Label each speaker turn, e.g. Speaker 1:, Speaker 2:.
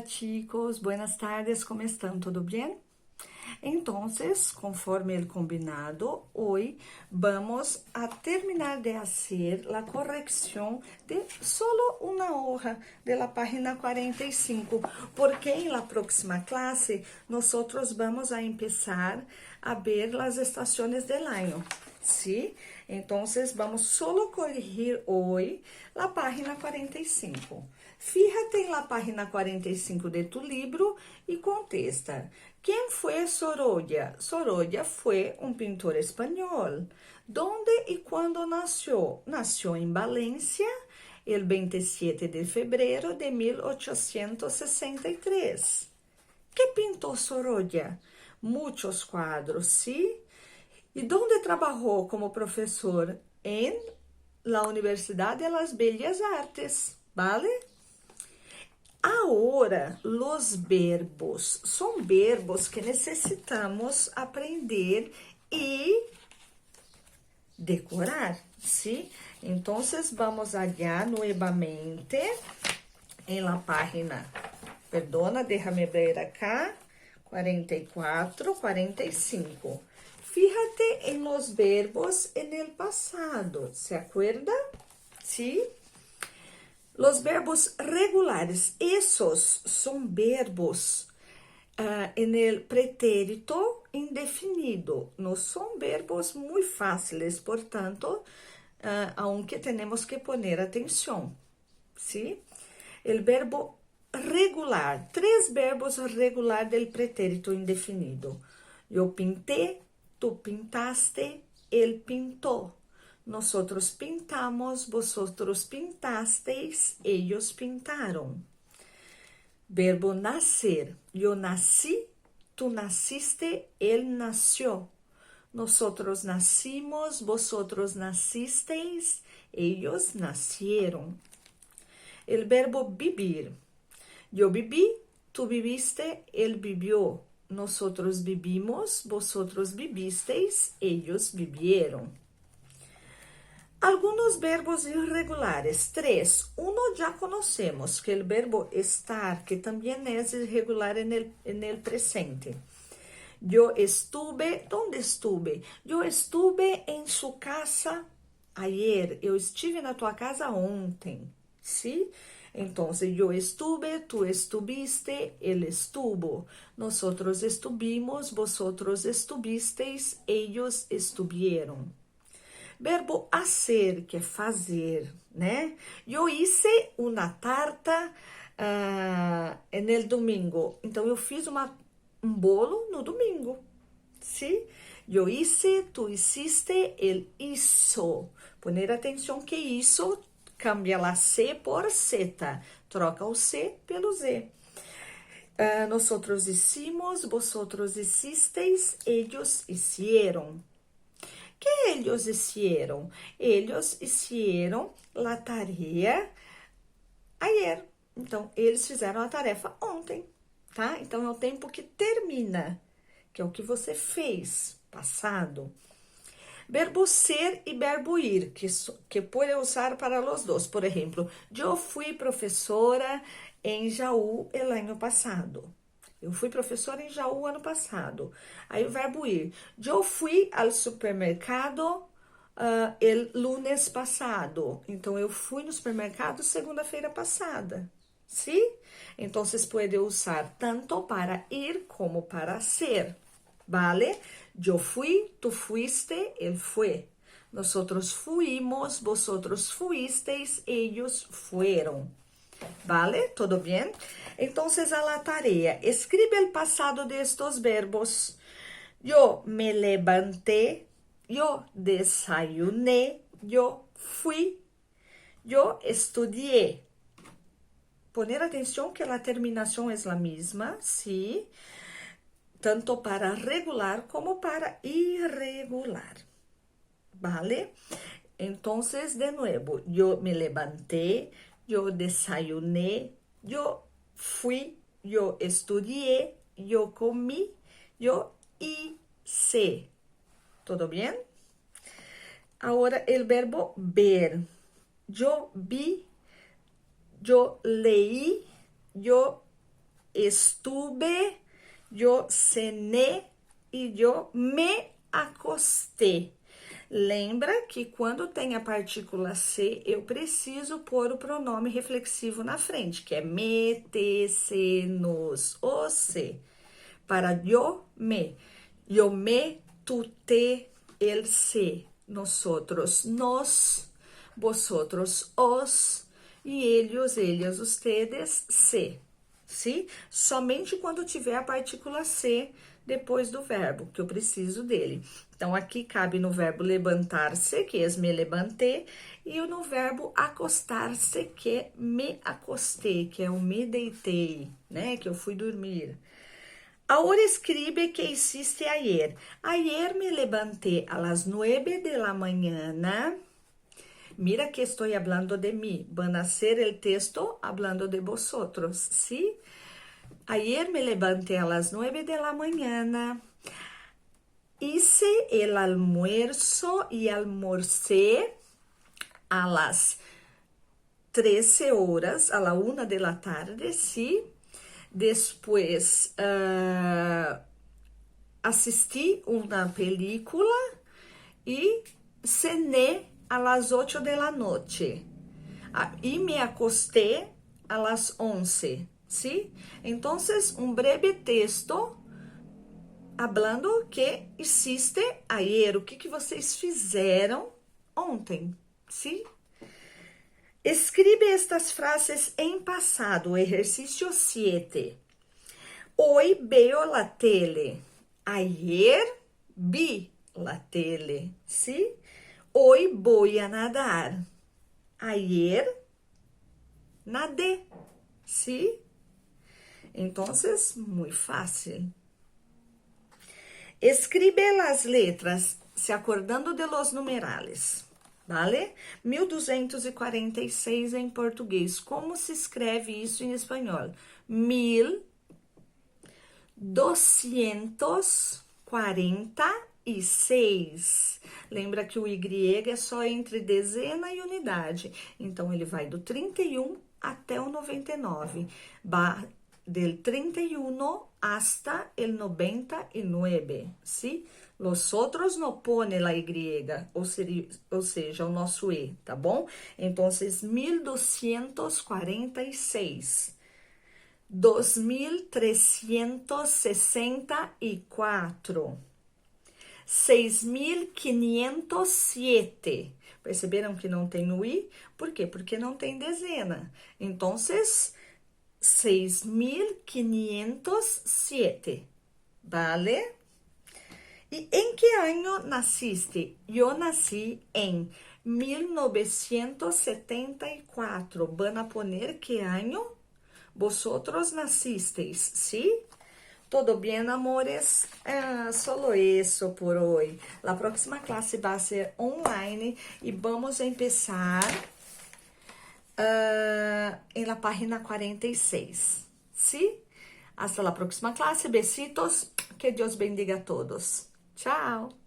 Speaker 1: chicos, buenas tardes, ¿cómo están? ¿Todo bien? Entonces, conforme el combinado, hoy vamos a terminar de hacer la corrección de solo una hoja de la página 45, porque en la próxima clase nosotros vamos a empezar a ver las estaciones del año, ¿sí? Entonces, vamos solo corregir hoy la página 45. Fíjate en la página 45 de tu libro y contesta. ¿Quién fue Sorolla? Sorolla fue un pintor español. ¿Dónde y cuándo nació? Nació en Valencia el 27 de febrero de 1863. ¿Qué pintó Sorolla? Muchos cuadros, ¿sí? ¿Y dónde trabajó como profesor? En la Universidad de las Bellas Artes, ¿vale? Agora, los verbos são verbos que necessitamos aprender e decorar, ¿sí? Então, vamos allá nuevamente em la página, perdona, déjame ver acá, 44, 45. Fíjate en los verbos en el pasado, ¿se acuerda? ¿Sí? Los verbos regulares, esos son verbos en el pretérito indefinido. No son verbos muy fáciles, por tanto, aunque tenemos que poner atención, ¿sí? El verbo regular, tres verbos regular del pretérito indefinido. Yo pinté, tú pintaste, él pintó. Nosotros pintamos, vosotros pintasteis, ellos pintaron. Verbo nacer. Yo nací, tú naciste, él nació. Nosotros nacimos, vosotros nacisteis, ellos nacieron. El verbo vivir. Yo viví, tú viviste, él vivió. Nosotros vivimos, vosotros vivisteis, ellos vivieron. Algunos verbos irregulares. 3. Uno ya conocemos, que el verbo estar, que también es irregular en el presente. Yo estuve, ¿dónde estuve? Yo estuve en su casa ayer. Eu estive na tua casa ontem, ¿sí? Entonces, yo estuve, tú estuviste, él estuvo. Nosotros estuvimos, vosotros estuvisteis, ellos estuvieron. Verbo hacer, que é fazer, né? Eu hice uma tarta en el domingo. Então, eu fiz um bolo no domingo, ¿sí? Eu hice, tu hiciste, ele hizo. Poner atenção que hizo cambia la C por Z. Troca o C pelo Z. Nosotros hicimos, vosotros hicisteis, ellos hicieron. Que eles hicieron? Eles hicieron la tarea ayer. Então, eles fizeram a tarefa ontem, tá? Então, é o tempo que termina, que é o que você fez, passado. Verbo ser e verbo ir, que pode usar para os dois. Por exemplo, eu fui professora em Jaú el ano passado. Eu fui professora em Jaú ano passado. Aí o verbo ir. Eu fui ao supermercado el lunes passado. Então, eu fui no supermercado segunda-feira passada. ¿Sí? Então, pode usar tanto para ir como para ser. ¿Vale? Eu fui, tu fuiste, él fue. Nosotros fuimos, vosotros fuisteis, ellos fueron. ¿Vale? ¿Todo bien? Entonces, a la tarea. Escribe el pasado de estos verbos. Yo me levanté, yo desayuné, yo fui, yo estudié. Poner atención que la terminación es la misma, ¿sí? Tanto para regular como para irregular. ¿Vale? Entonces, de nuevo, yo me levanté, yo desayuné, yo fui, yo estudié, yo comí, yo hice. ¿Todo bien? Ahora el verbo ver. Yo vi, yo leí, yo estuve, eu cené e eu me acosté. Lembra que quando tem a partícula C, eu preciso pôr o pronome reflexivo na frente, que é me, te, se, nos, o, se. Para yo me, tu, te, el, se, nosotros, nos, vosotros, os, e ellos, ellas, ustedes, se. Sim? Somente quando tiver a partícula C depois do verbo, que eu preciso dele. Então, aqui cabe no verbo levantar-se, que é me levantei, e no verbo acostar-se, que é me acostei, que é o me deitei, né? Que eu fui dormir. Ahora escribe que hiciste ayer. Ayer me levanté a las 9 de la mañana. Mira que estou hablando de mí. Van a ser el texto hablando de vosotros, ¿sí? Ayer me levanté a las 9 de la mañana. Hice el almuerzo y almorcé a las 13 horas, a la 1 de la tarde, ¿sí? Después assisti uma película y cené a las 8 de la noche. Y me acosté a las 11, ¿sí? Entonces, un breve texto hablando que hiciste ayer, o que vocês fizeram ontem, ¿sí? Escribe estas frases em passado, exercício 7. Hoy veo la tele. Ayer vi la tele, ¿sí? Hoy voy a nadar. Ayer nadé, ¿sí? Entonces, muy fácil. Escribe las letras se acordando de los numerales, ¿vale? 1246 em português. Como se escreve isso em espanhol? 1246. Lembra que o Y é só entre dezena e unidade. Então, ele vai do 31 até o 99. Va del 31 hasta el 99, ¿sí? Los outros não pone la Y, ou seja, o nosso E, tá bom? Então, 1246. 2364. 6507. Perceberam que não tem o I? Por quê? Porque não tem dezena. Então, 6507, ¿vale? ¿Y en qué año naciste? Yo nací en 1974. ¿Van a poner qué año vosotros nacisteis? ¿Sí? Todo bien, amores? Solo eso por hoy. La próxima clase va a ser online y vamos a empezar en la página 46, ¿sí? Hasta la próxima clase, besitos, que Dios bendiga a todos. Tchau!